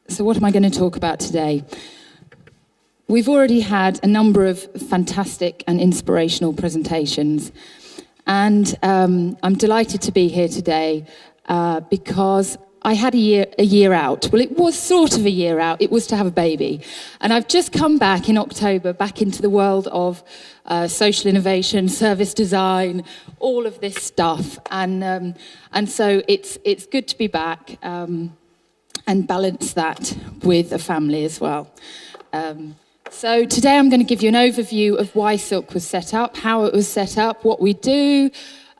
So what am I going to talk about today? We've already had a number of fantastic and inspirational presentations, and I'm delighted to be here today because I had a year out. Well, it was sort of a year out. It was to have a baby. And I've just come back in October, back into the world of social innovation, service design, all of this stuff. And so it's good to be back and balance that with a family as well. So today I'm going to give you an overview of why Silk was set up, how it was set up, what we do,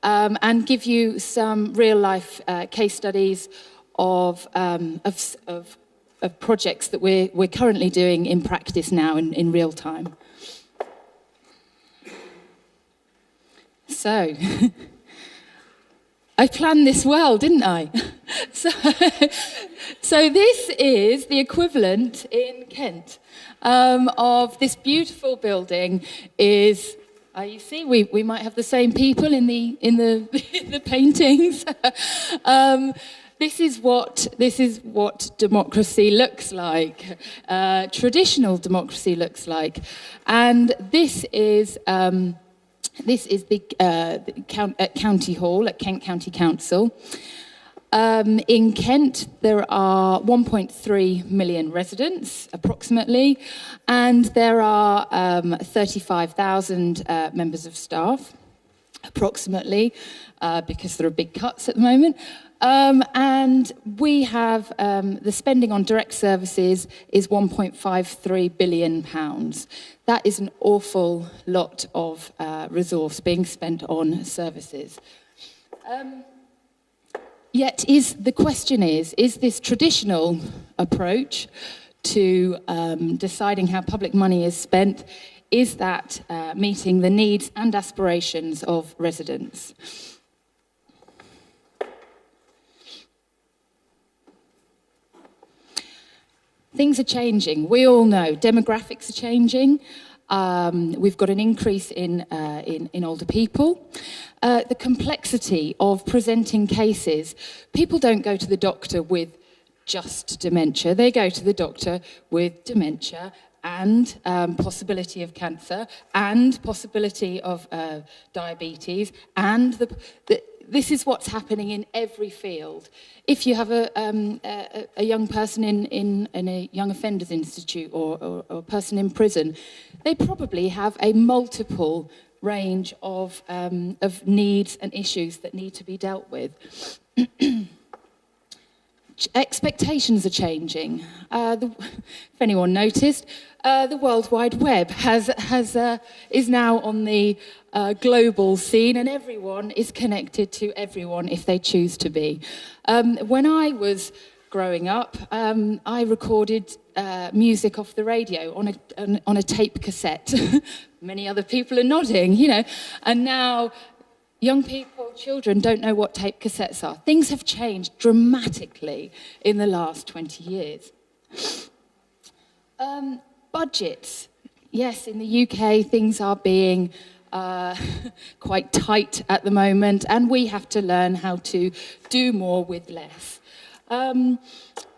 and give you some real-life case studies of projects that we're currently doing in practice now in real time. So, I planned this well, didn't I? So this is the equivalent in Kent of this beautiful building. Is you see, we might have the same people in the paintings. This is what democracy looks like. Traditional democracy looks like, and this is the County Hall at Kent County Council. In Kent, there are 1.3 million residents, approximately, and there are 35,000 members of staff, approximately, because there are big cuts at the moment. And we have the spending on direct services is £1.53 billion. That is an awful lot of resource being spent on services. Yet the question is this traditional approach to deciding how public money is spent, is that meeting the needs and aspirations of residents? Things are changing. We all know demographics are changing. We've got an increase in older people. The complexity of presenting cases. People don't go to the doctor with just dementia. They go to the doctor with dementia and possibility of cancer and possibility of diabetes, and this is what's happening in every field. If you have a young person in a young offenders institute or a person in prison, they probably have a multiple range of needs and issues that need to be dealt with. Expectations are changing. If anyone noticed, the World Wide Web is now on the global scene, and everyone is connected to everyone if they choose to be. When I was growing up, I recorded music off the radio on a tape cassette. Many other people are nodding, you know, and now young people, children, don't know what tape cassettes are. Things have changed dramatically in the last 20 years. Budgets. Yes, in the UK, things are being quite tight at the moment, and we have to learn how to do more with less. And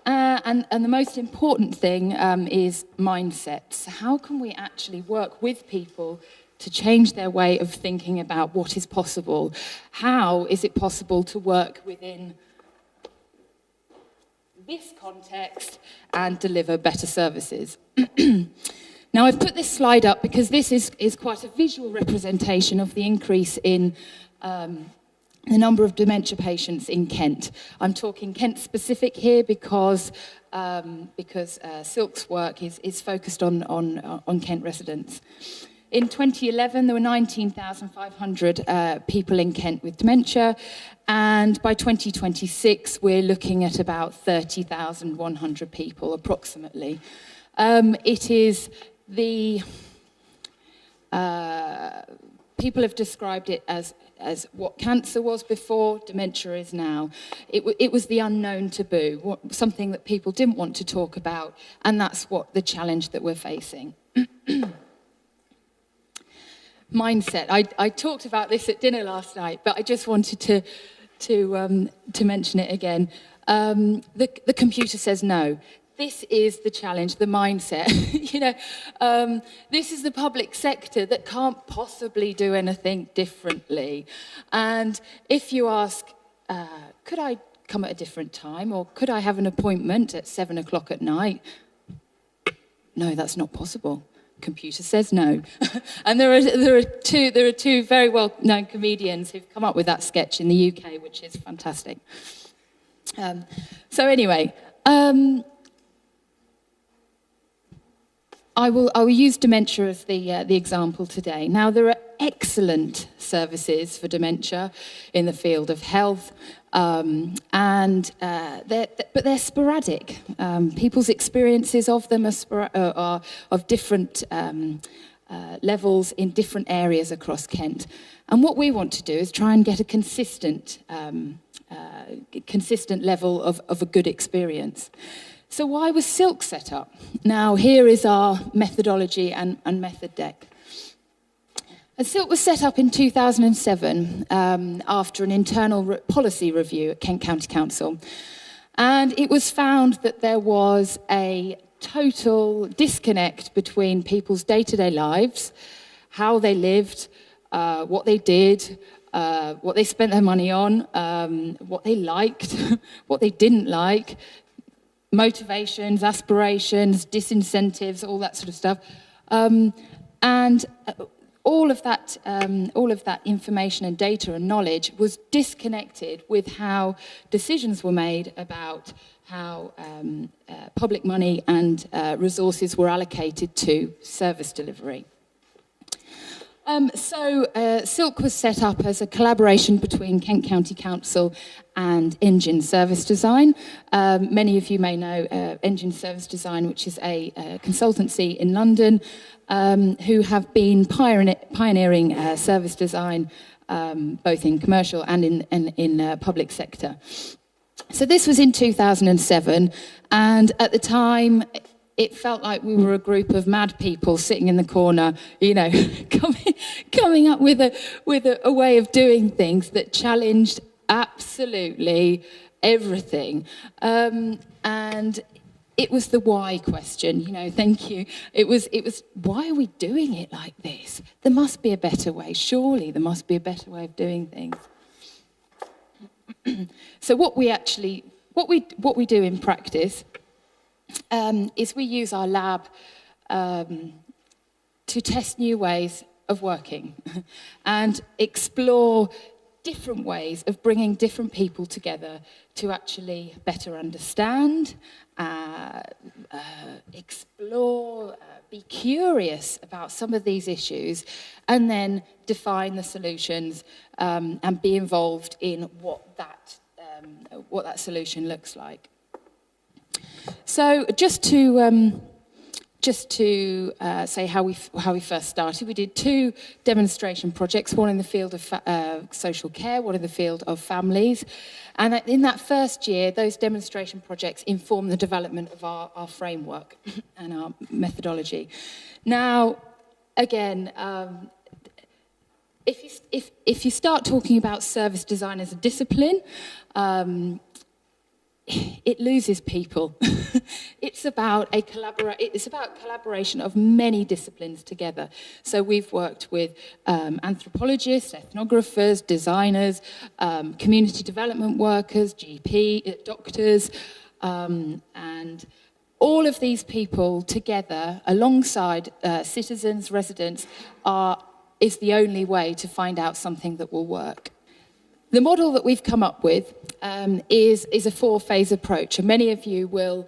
the most important thing is mindsets. How can we actually work with people to change their way of thinking about what is possible? How is it possible to work within this context and deliver better services? Now, I've put this slide up because this is quite a visual representation of the increase in the number of dementia patients in Kent. I'm talking Kent specific here because Silk's work is focused on Kent residents. In 2011, there were 19,500 people in Kent with dementia, and by 2026, we're looking at about 30,100 people, approximately. It is people have described it as what cancer was before, dementia is now. It was the unknown taboo, something that people didn't want to talk about, and that's what the challenge that we're facing. Mindset. I talked about this at dinner last night, but I just wanted to mention it again. The computer says no. this is the challenge, the mindset. This is the public sector that can't possibly do anything differently. And if you ask, could I come at a different time, or could I have an appointment at 7 o'clock at night? No, that's not possible. Computer says no. And there are two very well-known comedians who've come up with that sketch in the UK, which is fantastic. So anyway, I will use dementia as the example today. Now, there are excellent services for dementia in the field of health, but they're sporadic. People's experiences of them are of different levels in different areas across Kent. And what we want to do is try and get a consistent level of a good experience. So why was Silk set up? Now, here is our methodology and method deck. And Silk was set up in 2007 after an internal policy review at Kent County Council. And it was found that there was a total disconnect between people's day-to-day lives, how they lived, what they did, what they spent their money on, what they liked, what they didn't like, motivations, aspirations, disincentives, all that sort of stuff. And all of that information and data and knowledge was disconnected with how decisions were made about how public money and resources were allocated to service delivery. So Silk was set up as a collaboration between Kent County Council and Engine Service Design. Many of you may know Engine Service Design, which is a consultancy in London, who have been pioneering service design both in commercial and in public sector. So this was in 2007, and at the time, it felt like we were a group of mad people sitting in the corner, coming up with a way of doing things that challenged absolutely everything. And it was the why question, thank you. It was, why are we doing it like this? There must be a better way. Surely there must be a better way of doing things. So what we do in practice is we use our lab to test new ways of working and explore different ways of bringing different people together to actually better understand, explore, be curious about some of these issues, and then define the solutions and be involved in what that solution looks like. So just to say how we first started, we did 2 demonstration projects, one in the field of social care, one in the field of families. And in that first year, those demonstration projects informed the development of our framework and our methodology. Now, again, if you start talking about service design as a discipline, it loses people. It's about collaboration of many disciplines together. So we've worked with anthropologists, ethnographers, designers, community development workers, doctors, and all of these people together, alongside citizens, residents, is the only way to find out something that will work. The model that we've come up with is a 4-phase approach, and many of you will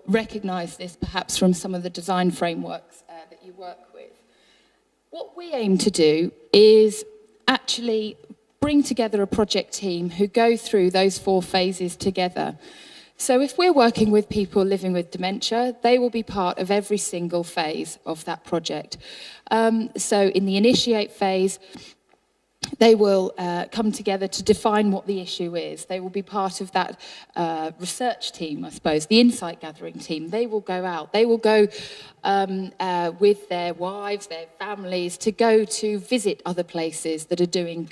recognise this perhaps from some of the design frameworks that you work with. What we aim to do is actually bring together a project team who go through those 4 phases together. So if we're working with people living with dementia, they will be part of every single phase of that project. So in the initiate phase, they will come together to define what the issue is. They will be part of that research team, I suppose, the insight gathering team. They will go out. They will go with their wives, their families, to go to visit other places that are doing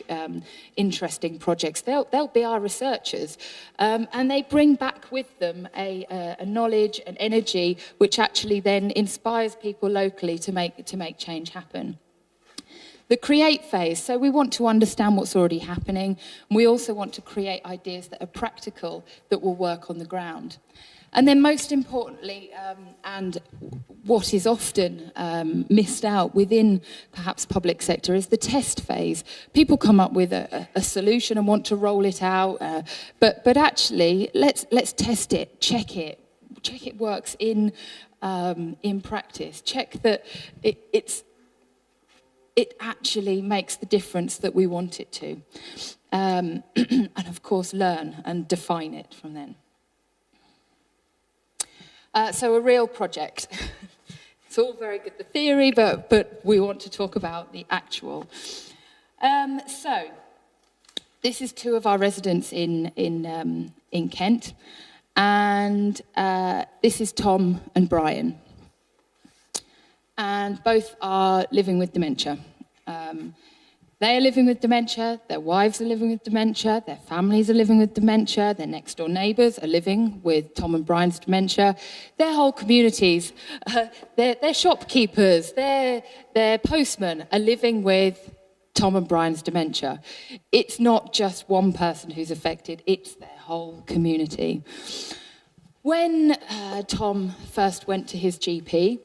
interesting projects. They'll be our researchers. And they bring back with them a knowledge and energy which actually then inspires people locally to make change happen. The create phase, so we want to understand what's already happening. And we also want to create ideas that are practical, that will work on the ground. And then most importantly, and what is often missed out within perhaps public sector, is the test phase. People come up with a solution and want to roll it out, but actually, let's test it, check it works in practice, check that it actually makes the difference that we want it to. And of course, learn and define it from then. So a real project. It's all very good, the theory, but we want to talk about the actual. So this is two of our residents in Kent. And this is Tom and Brian. And both are living with dementia. They are living with dementia, their wives are living with dementia, their families are living with dementia, their next door neighbours are living with Tom and Brian's dementia, their whole communities, their shopkeepers, their postmen are living with Tom and Brian's dementia. It's not just one person who's affected, it's their whole community. When Tom first went to his GP,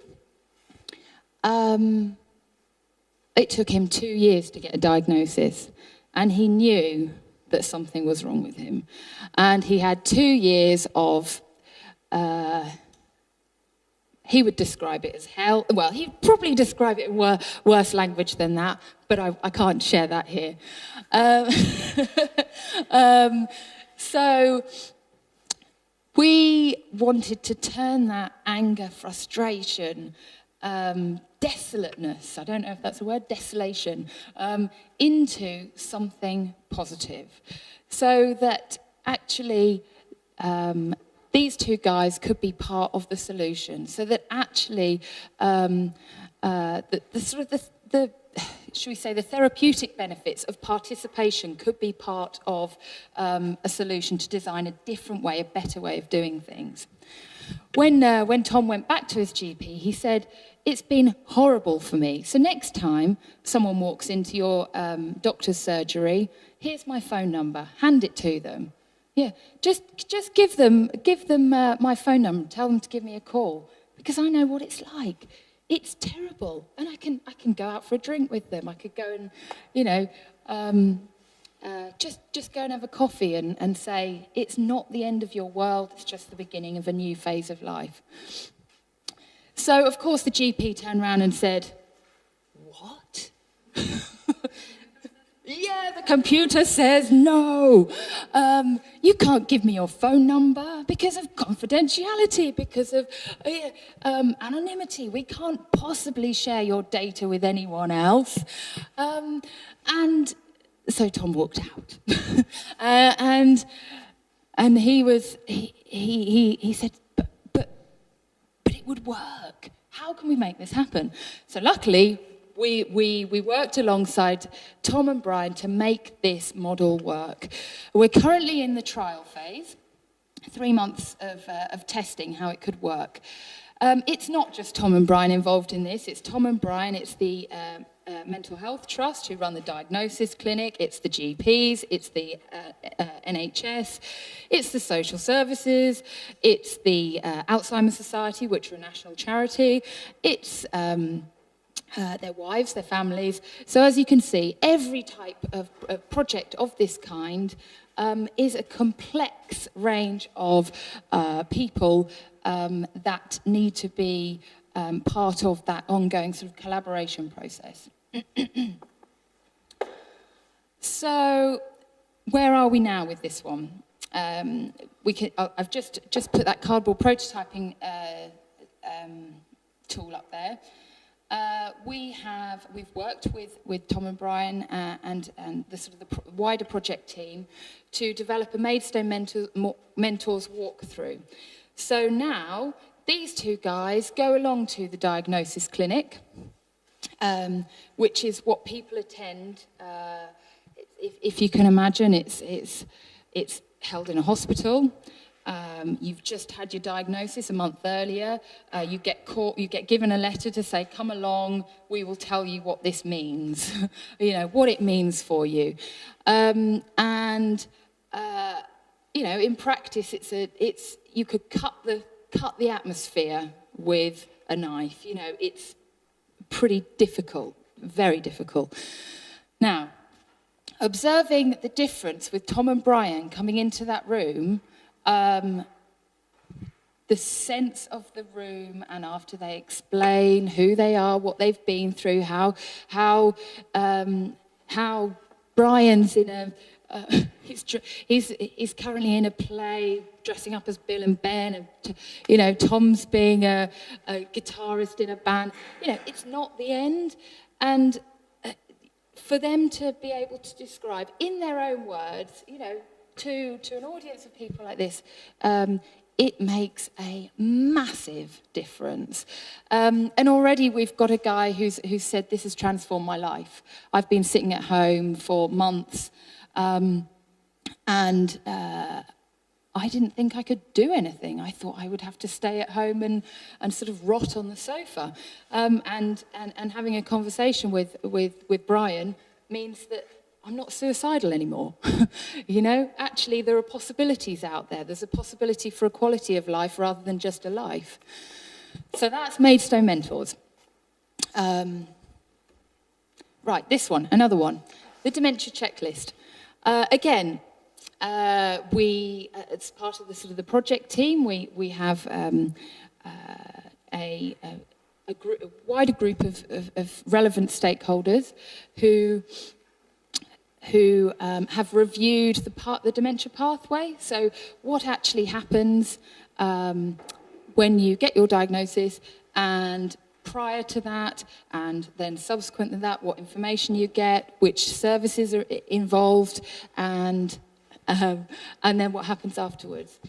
it took him 2 years to get a diagnosis, and he knew that something was wrong with him. And he had 2 years of, he would describe it as hell. Well, he'd probably describe it in worse language than that, but I can't share that here. So we wanted to turn that anger, frustration, desolateness, I don't know if that's a word, desolation, into something positive. So that actually these two guys could be part of the solution. So that actually should we say, the therapeutic benefits of participation could be part of a solution to design a different way, a better way of doing things. When Tom went back to his GP, he said, "It's been horrible for me. So next time someone walks into your doctor's surgery, here's my phone number. Hand it to them. Yeah, just give them my phone number. Tell them to give me a call, because I know what it's like. It's terrible, and I can go out for a drink with them. I could go and, just go and have a coffee and say, it's not the end of your world, it's just the beginning of a new phase of life." So, of course, the GP turned around and said, "What?" "Yeah, the computer says no. You can't give me your phone number because of confidentiality, because of anonymity. We can't possibly share your data with anyone else." And so Tom walked out, and he said, "But it would work. How can we make this happen?" So luckily, we worked alongside Tom and Brian to make this model work. We're currently in the trial phase, 3 months of testing how it could work. It's not just Tom and Brian involved in this. It's Tom and Brian, it's the Mental Health Trust who run the diagnosis clinic, it's the GPs, it's the NHS, it's the social services, it's the Alzheimer's Society, which are a national charity, it's their wives, their families. So as you can see, every type of project of this kind is a complex range of people that need to be part of that ongoing sort of collaboration process. So where are we now with this one? I've just put that cardboard prototyping tool up there. We've worked with Tom and Brian and the sort of the wider project team to develop a Maidstone Mentors walkthrough. So now these two guys go along to the diagnosis clinic, which is what people attend. If you can imagine, it's held in a hospital. You've just had your diagnosis a month earlier. You get given a letter to say, come along, we will tell you what this means, what it means for you. In practice, you could cut the atmosphere with a knife. It's pretty difficult, very difficult. Now, observing the difference with Tom and Brian coming into that room, the sense of the room, and after they explain who they are, what they've been through, how Brian's in a he's currently in a play dressing up as Bill and Ben, and Tom's being a guitarist in a band. It's not the end, and for them to be able to describe in their own words, to an audience of people like this, it makes a massive difference. And already we've got a guy who's said, this has transformed my life. I've been sitting at home for months, and I didn't think I could do anything. I thought I would have to stay at home and sort of rot on the sofa. And having a conversation with Brian means that I'm not suicidal anymore. Actually there are possibilities out there. There's a possibility for a quality of life rather than just a life. So that's Maidstone Mentors. Right, this one, another one. The dementia checklist. Again, it's part of the sort of the project team. We have a wider group of relevant stakeholders who have reviewed the dementia pathway. So what actually happens when you get your diagnosis, and prior to that, and then subsequent to that, what information you get, which services are involved, and then what happens afterwards.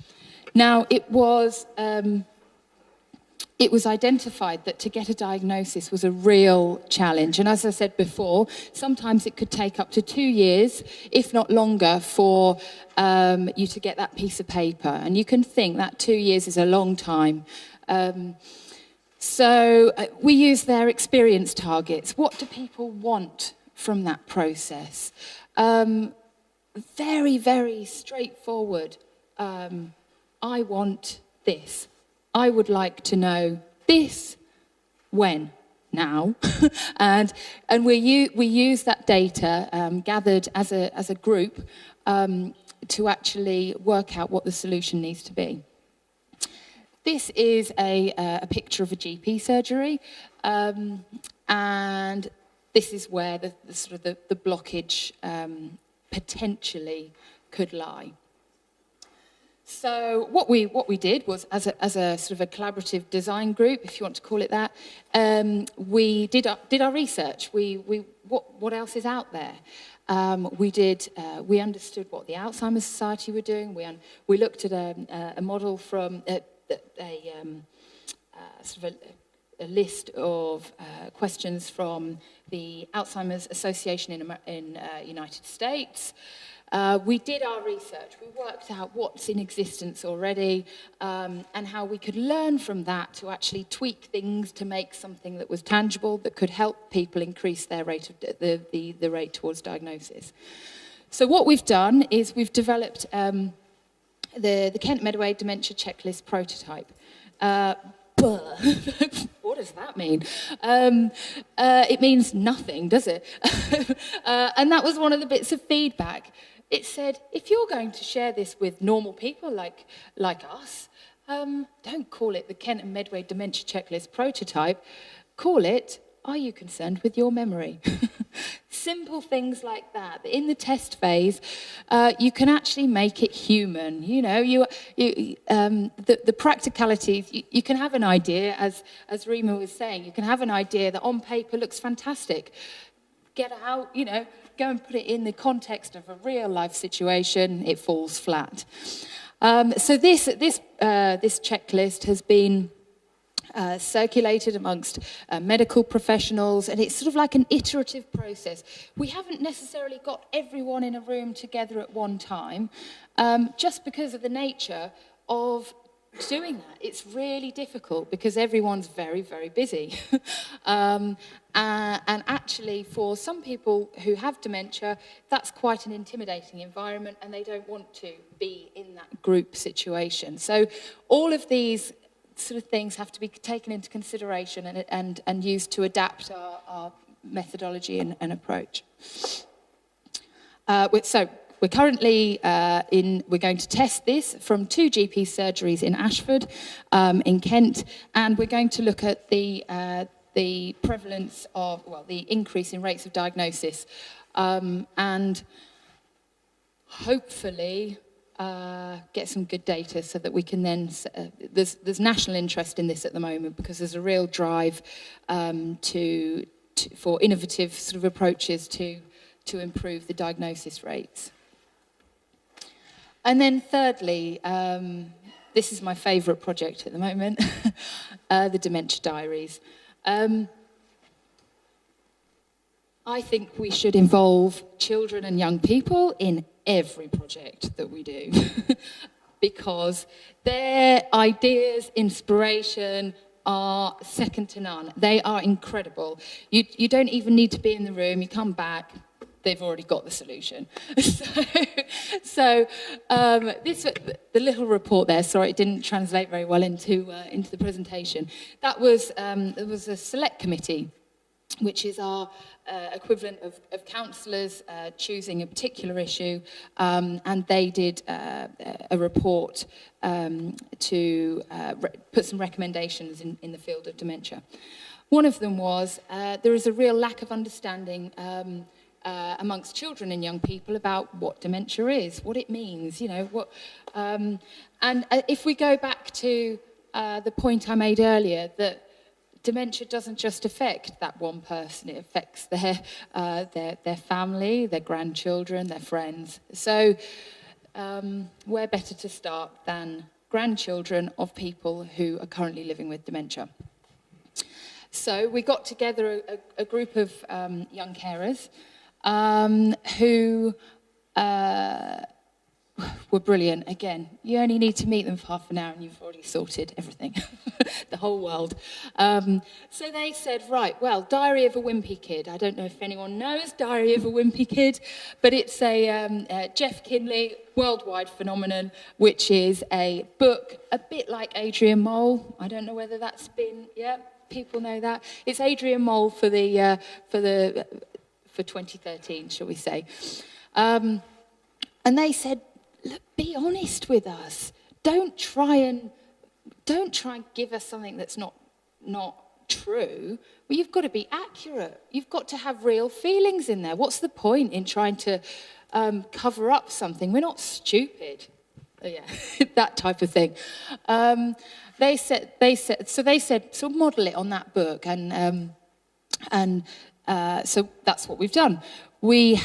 Now, it was identified that to get a diagnosis was a real challenge. And as I said before, sometimes it could take up to 2 years, if not longer, for you to get that piece of paper. And you can think that 2 years is a long time. So we use their experience targets. What do people want from that process? Very, very straightforward. I want this. I would like to know this, when, now, and we use that data gathered as a group to actually work out what the solution needs to be. This is a picture of a GP surgery, and this is where the blockage potentially could lie. So what we did was, as a sort of a collaborative design group, if you want to call it that, we did our research. What else is out there? We understood what the Alzheimer's Society were doing. We looked at a model from a list of questions from the Alzheimer's Association in United States. We did our research. We worked out what's in existence already, and how we could learn from that to actually tweak things to make something that was tangible, that could help people increase their rate of the rate towards diagnosis. So what we've done is we've developed the Kent Medway Dementia Checklist prototype. What does that mean? It means nothing, does it? And that was one of the bits of feedback. It said, if you're going to share this with normal people like us, don't call it the Kent and Medway Dementia Checklist prototype. Call it, are you concerned with your memory? simple things like that. In the test phase, you can actually make it human. You know, the practicalities. You can have an idea, as Rima was saying. You can have an idea that on paper looks fantastic. Get out, you know, go and put it in the context of a real life situation. It falls flat. So this checklist has been circulated amongst medical professionals, and it's sort of like an iterative process. We haven't necessarily got everyone in a room together at one time, just because of the nature of doing that. It's really difficult because everyone's very, very busy. And actually, for some people who have dementia, that's quite an intimidating environment, and they don't want to be in that group situation. So all of these sort of things have to be taken into consideration and used to adapt our methodology and approach. So we're currently we're going to test this from 2 GP surgeries in Ashford, in Kent, and we're going to look at the prevalence of, well, the increase in rates of diagnosis, and hopefully get some good data so that we can then, there's national interest in this at the moment because there's a real drive for innovative sort of approaches to improve the diagnosis rates. And then thirdly, this is my favourite project at the moment, the Dementia Diaries. I think we should involve children and young people in every project that we do because their ideas, inspiration are second to none. They are incredible. You don't even need to be in the room. You come back, they've already got the solution. So the little report there, sorry, it didn't translate very well into the presentation. That was, there was a select committee, which is our equivalent of councillors choosing a particular issue, and they did a report to put some recommendations in the field of dementia. One of them was there is a real lack of understanding amongst children and young people about what dementia is, what it means, you know, what. And if we go back to the point I made earlier, that dementia doesn't just affect that one person, it affects their family, their grandchildren, their friends. So where better to start than grandchildren of people who are currently living with dementia. So we got together a group of young carers who were brilliant. Again, you only need to meet them for half an hour and you've already sorted everything, the whole world. So they said, right, well, Diary of a Wimpy Kid. I don't know if anyone knows Diary of a Wimpy Kid, but it's a Jeff Kinley worldwide phenomenon, which is a book a bit like Adrian Mole. I don't know whether that's been, yeah, people know that. It's Adrian Mole for 2013, shall we say. And they said, look, be honest with us. Don't try and give us something that's not true. Well, you've got to be accurate. You've got to have real feelings in there. What's the point in trying to cover up something? We're not stupid. Oh, yeah, that type of thing. They said, so model it on that book, and so that's what we've done. We've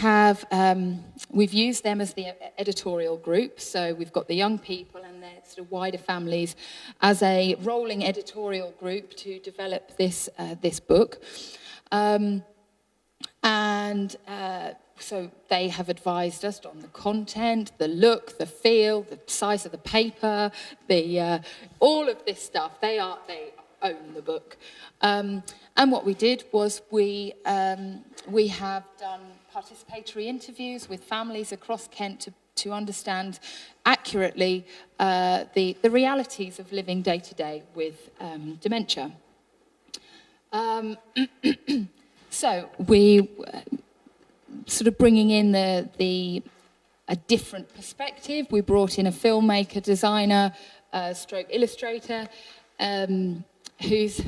used them as the editorial group, so we've got the young people and their sort of wider families as a rolling editorial group to develop this book. So they have advised us on the content, the look, the feel, the size of the paper, all of this stuff. They own the book. And what we did was we have done participatory interviews with families across Kent to understand accurately the realities of living day to day with dementia. So we sort of bringing in a different perspective. We brought in a filmmaker, designer, stroke illustrator, who's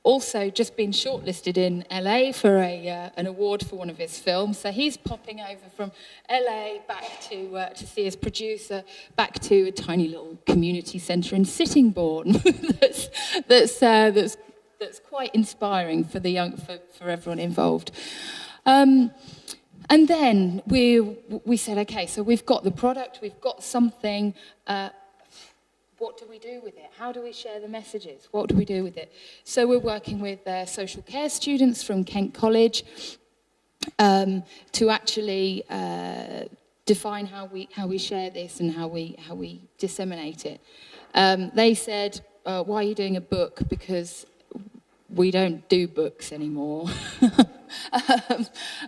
also just been shortlisted in LA for an award for one of his films. So he's popping over from LA back to see his producer, back to a tiny little community centre in Sittingbourne. that's quite inspiring for the young, for everyone involved. And then we said, okay, so we've got the product, we've got something. What do we do with it? How do we share the messages? What do we do with it? So we're working with social care students from Kent College to actually define how we share this and how we disseminate it. They said, why are you doing a book? Because we don't do books anymore.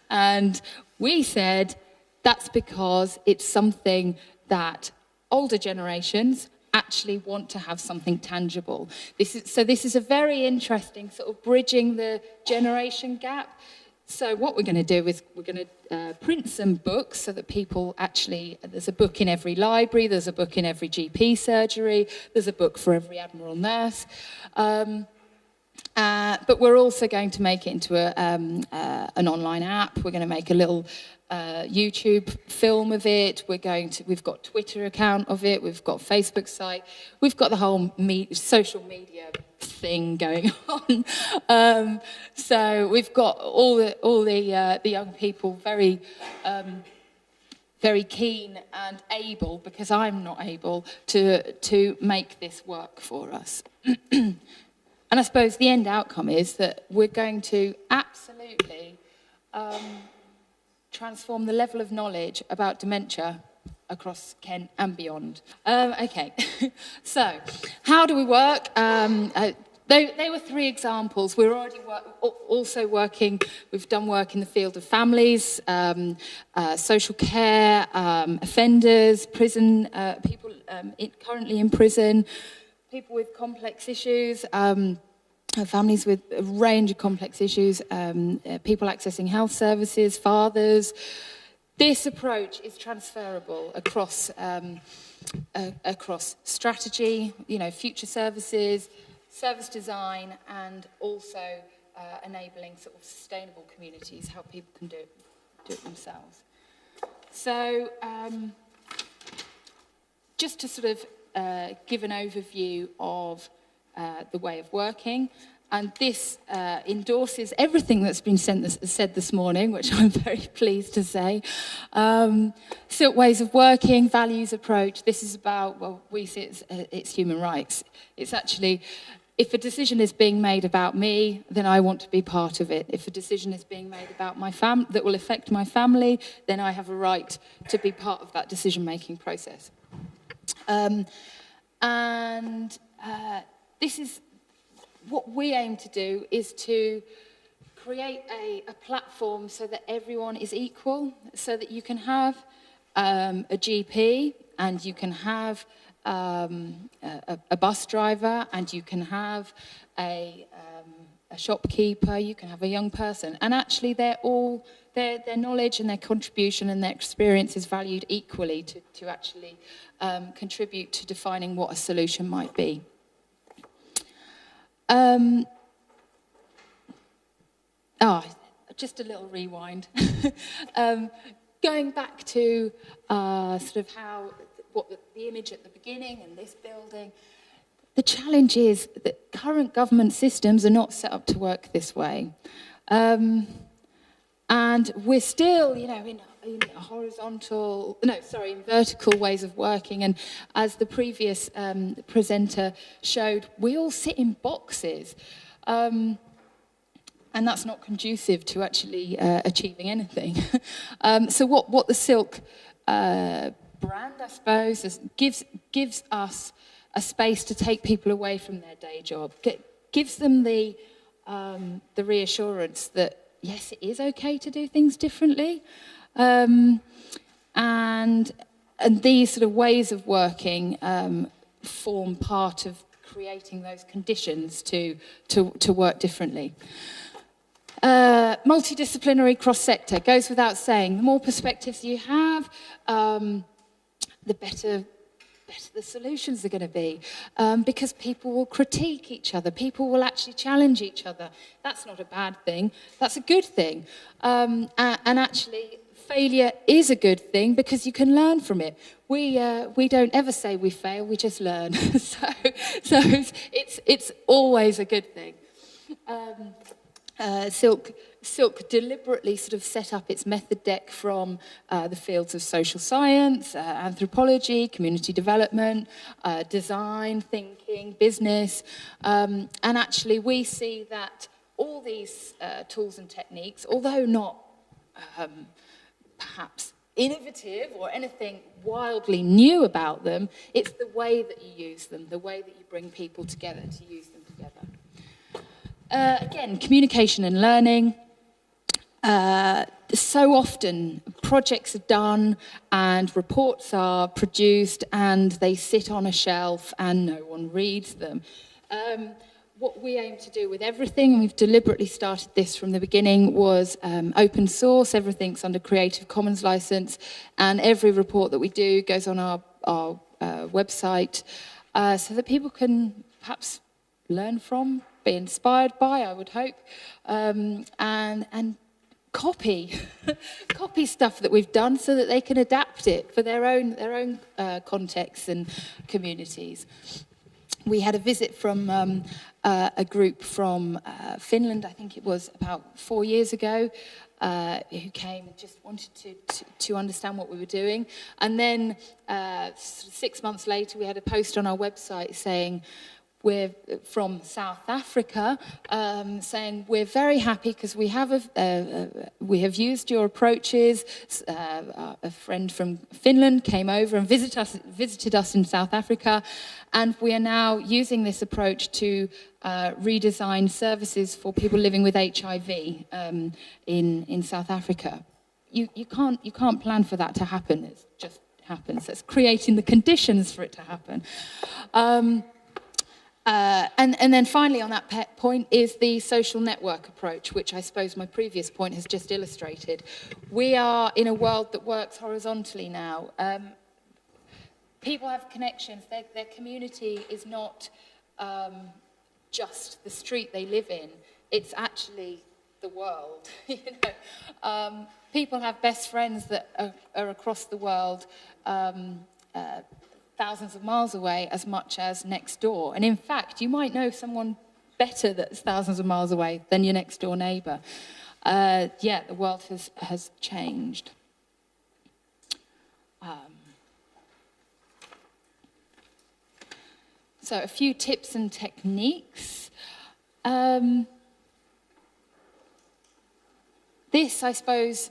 And we said, that's because it's something that older generations actually want to have something tangible. This is a very interesting sort of bridging the generation gap. So what we're going to do is we're going to print some books so that people actually, there's a book in every library, there's a book in every GP surgery, there's a book for every Admiral nurse. But we're also going to make it into an online app. We're going to make a little YouTube film of it. We've got Twitter account of it. We've got Facebook site. We've got the whole social media thing going on. So we've got all the young people very very keen and able, because I'm not able to make this work for us. And I suppose the end outcome is that we're going to absolutely transform the level of knowledge about dementia across Kent and beyond. Okay, so how do we work? They were three examples. We're already also working, we've done work in the field of families, social care, offenders, prison, people currently in prison, people with complex issues, families with a range of complex issues, people accessing health services, fathers. This approach is transferable across strategy, future services, service design, and also enabling sort of sustainable communities, how people can do it themselves. So just to sort of give an overview of the way of working, and this endorses everything that's been said this morning, which I'm very pleased to say. Silk ways of working, values approach. This is about, well, we see it's human rights. It's actually, if a decision is being made about me, then I want to be part of it. If a decision is being made about my that will affect my family, then I have a right to be part of that decision-making process. This is what we aim to do, is to create a platform so that everyone is equal, so that you can have a GP, and you can have a bus driver, and you can have a shopkeeper, you can have a young person, and actually they're all their knowledge and their contribution and their experience is valued equally to actually contribute to defining what a solution might be. Just a little rewind. Going back to sort of what the image at the beginning and this building, the challenge is that current government systems are not set up to work this way. And we're still, in vertical ways of working. And as the previous presenter showed, we all sit in boxes. And that's not conducive to actually achieving anything. So what the Silk brand, I suppose, gives us a space to take people away from their day job. Gives them the reassurance that, yes, it is okay to do things differently. And these sort of ways of working form part of creating those conditions to work differently. Multidisciplinary cross-sector goes without saying. The more perspectives you have, the better better the solutions are going to be, because people will critique each other, people will actually challenge each other. That's not a bad thing, that's a good thing. And actually, failure is a good thing because you can learn from it. We don't ever say we fail, we just learn. so it's always a good thing. Silk deliberately sort of set up its method deck from the fields of social science, anthropology, community development, design, thinking, business. And actually we see that all these tools and techniques, although not perhaps innovative or anything wildly new about them, it's the way that you use them, the way that you bring people together to use them together. Again, communication and learning. So often projects are done and reports are produced and they sit on a shelf and no one reads them. What we aim to do with everything, and we've deliberately started this from the beginning, was open source. Everything's under Creative Commons license, and every report that we do goes on our website, so that people can perhaps learn from, be inspired by, I would hope, and copy stuff that we've done so that they can adapt it for their own contexts and communities. We had a visit from a group from Finland, I think it was about 4 years ago, who came and just wanted to understand what we were doing. And then 6 months later, we had a post on our website saying, we're from South Africa, saying we're very happy because we have used your approaches. A friend from Finland came over and visited us in South Africa, and we are now using this approach to redesign services for people living with HIV in South Africa. You can't plan for that to happen. It just happens. It's creating the conditions for it to happen. And then finally on that point is the social network approach, which I suppose my previous point has just illustrated. We are in a world that works horizontally now. People have connections. Their community is not just the street they live in. It's actually the world. People have best friends that are across the world, thousands of miles away as much as next door. And in fact, you might know someone better that's thousands of miles away than your next door neighbour. The world has changed. So a few tips and techniques. This, I suppose,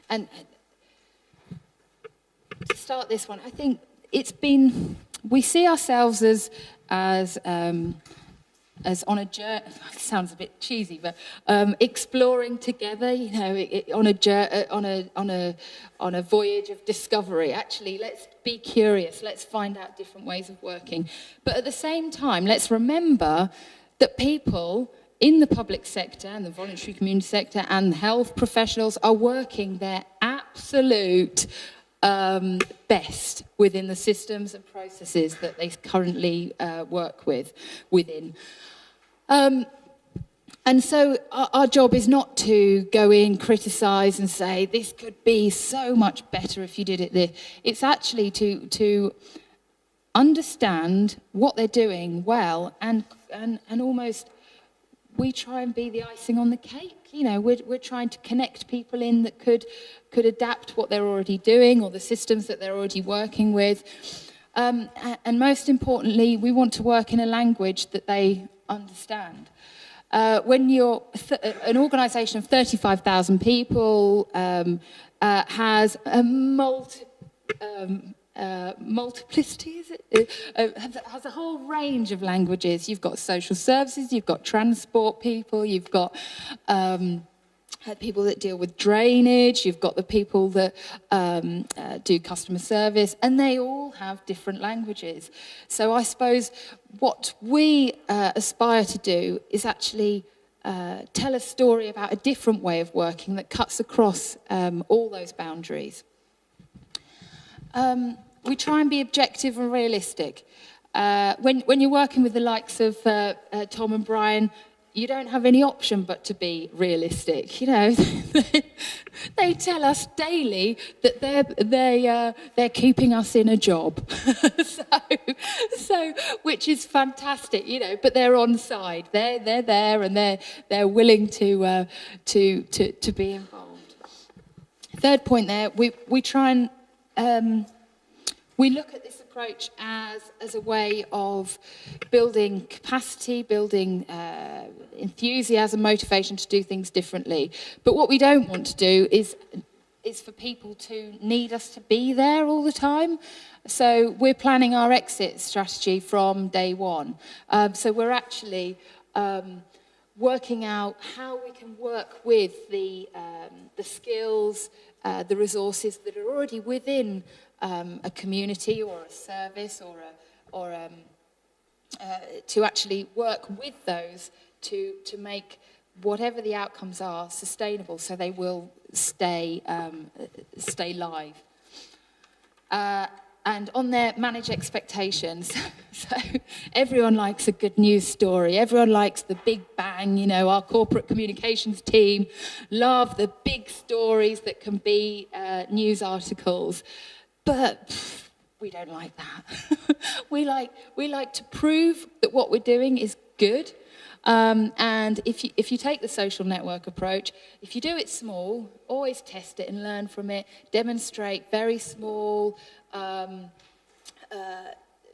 and to start this one, I think we see ourselves as on a journey. It sounds a bit cheesy, but exploring together. On a voyage of discovery. Actually, let's be curious. Let's find out different ways of working. But at the same time, let's remember that people in the public sector and the voluntary community sector and health professionals are working their absolute best within the systems and processes that they currently work within. And so our job is not to go in, criticise and say, this could be so much better if you did it this. It's actually to understand what they're doing well and almost we try and be the icing on the cake. We're trying to connect people in that could adapt what they're already doing or the systems that they're already working with. And most importantly, we want to work in a language that they understand. When you're an organisation of 35,000 people has a multiplicity, is it? Has a whole range of languages. You've got social services, you've got transport people, you've got people that deal with drainage, you've got the people that do customer service, and they all have different languages. So I suppose what we aspire to do is actually tell a story about a different way of working that cuts across all those boundaries. we try and be objective and realistic. When you're working with the likes of Tom and Brian, you don't have any option but to be realistic. You know, they tell us daily that they're keeping us in a job, so which is fantastic. You know, but they're on side. They're there and they're willing to be involved. Third point there, we try and we look at this approach as a way of building capacity, building enthusiasm, motivation to do things differently. But what we don't want to do is for people to need us to be there all the time. So we're planning our exit strategy from day one. So we're actually working out how we can work with the skills, the resources that are already within a community or a service or to actually work with those to make whatever the outcomes are sustainable, so they will stay live. And on there, manage expectations. So everyone likes a good news story. Everyone likes the big bang. You know, our corporate communications team love the big stories that can be news articles. But we don't like that. we like to prove that what we're doing is good. And if you take the social network approach, if you do it small, always test it and learn from it. Demonstrate very small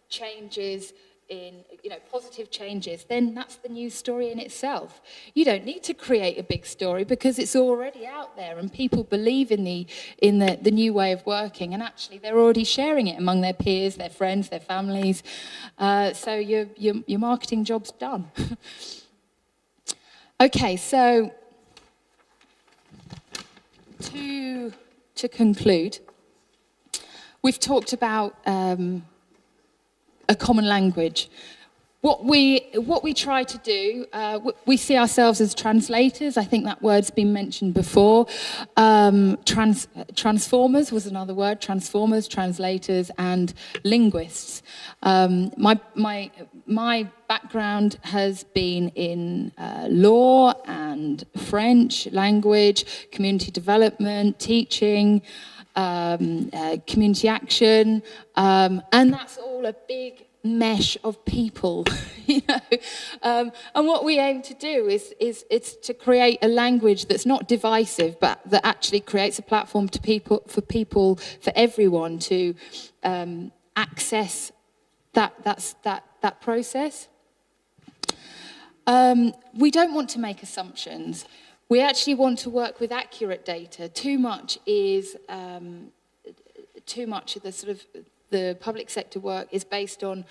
changes in, positive changes, then that's the news story in itself. You don't need to create a big story because it's already out there and people believe in the new way of working, and actually they're already sharing it among their peers, their friends, their families. So your marketing job's done. Okay, so to conclude, we've talked about a common language. What we try to do, we see ourselves as translators. I think that word's been mentioned before. Transformers was another word. Transformers, translators, and linguists. My background has been in law and French language, community development, teaching, community action, and that's all a big mesh of people, and what we aim to do is to create a language that's not divisive, but that actually creates a platform for everyone to access that process. We don't want to make assumptions. We actually want to work with accurate data. Too much of the public sector work is based on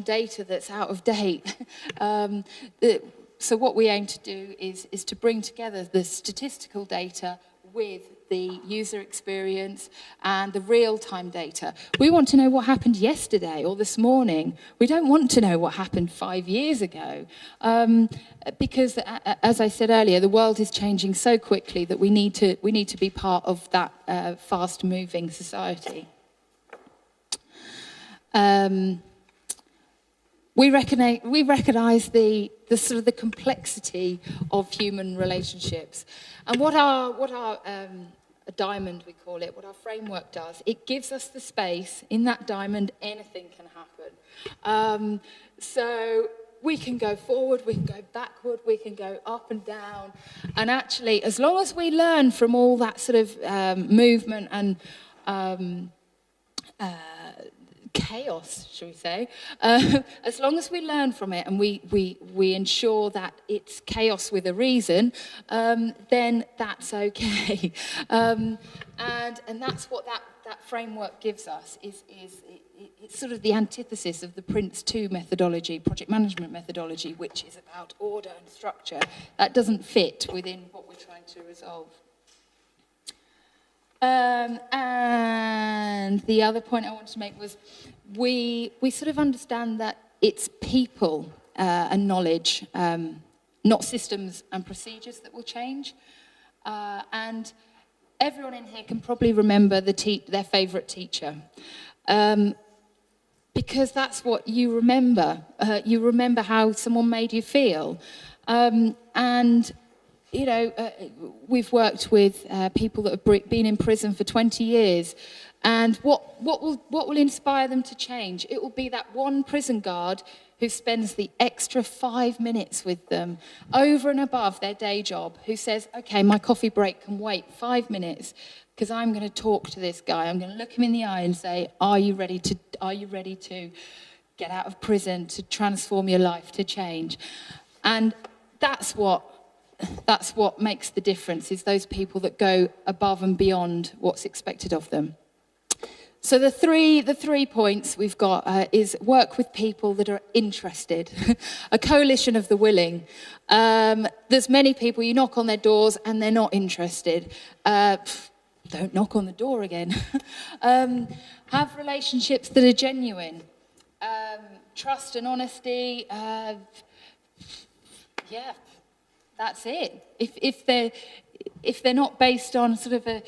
data that's out of date. So what we aim to do is to bring together the statistical data with the user experience and the real-time data. We want to know what happened yesterday or this morning. We don't want to know what happened 5 years ago. Because, as I said earlier, the world is changing so quickly that we need to be part of that fast-moving society. We recognise the sort of the complexity of human relationships, and what our a diamond, we call it, what our framework does, it gives us the space. In that diamond, anything can happen. So we can go forward, we can go backward, we can go up and down, and actually, as long as we learn from all that sort of movement and chaos, shall we say, as long as we learn from it and we ensure that it's chaos with a reason, then that's okay. And that's what that framework gives us, it's sort of the antithesis of the Prince2 methodology, project management methodology, which is about order and structure. That doesn't fit within what we're trying to resolve. And the other point I wanted to make was we sort of understand that it's people and knowledge, not systems and procedures that will change. And everyone in here can probably remember their favourite teacher. Because that's what you remember. You remember how someone made you feel. And, you know, we've worked with people that have been in prison for 20 years. And what will inspire them to change? It will be that one prison guard who spends the extra 5 minutes with them over and above their day job, who says, okay, my coffee break can wait 5 minutes because I'm going to talk to this guy. I'm going to look him in the eye and say, are you ready to get out of prison, to transform your life, to change? And that's what makes the difference, is those people that go above and beyond what's expected of them. So the three points we've got is work with people that are interested, a coalition of the willing. There's many people, you knock on their doors and they're not interested. Don't knock on the door again. Have relationships that are genuine. Trust and honesty. Yeah, that's it. If they're not based on sort of a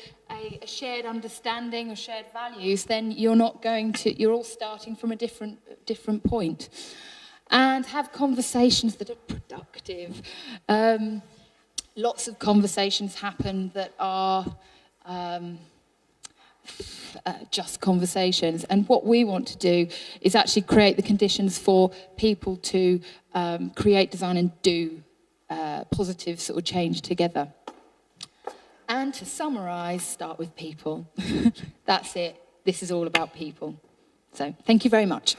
shared understanding or shared values, then you're all starting from a different point. And have conversations that are productive. Lots of conversations happen that are just conversations. And what we want to do is actually create the conditions for people to create, design and do positive sort of change together. And to summarise, start with people. That's it. This is all about people. So thank you very much.